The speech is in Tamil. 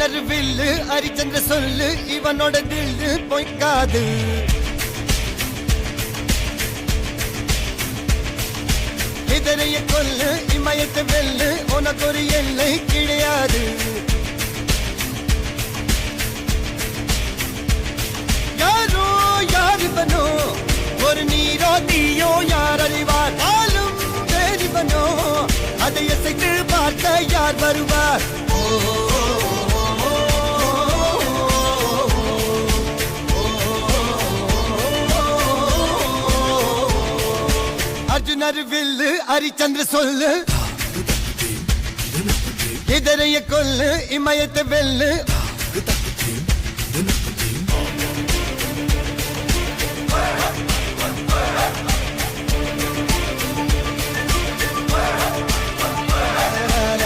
அர்ஜுனர் வில்லு ஹரிச்சந்திர சொல்லு இவனோட தில்லு பொய்க்காது. இதரைய கொல்லு இமயத்தை வெல்லு உனக்கு ஒரு எல்லை கிடையாது. யாரோ யார் இவனோ ஒரு நீரோ தீயோ யார் அறிவார். ஆளும் வேறிவனோ அதை அசைத்து பார்க்க யார் வருவார். அர்ஜுனர் வில்லு ஹரிச்சந்திர சொல்லு இதரைய கொல்லு இமயத்தை வெல்லு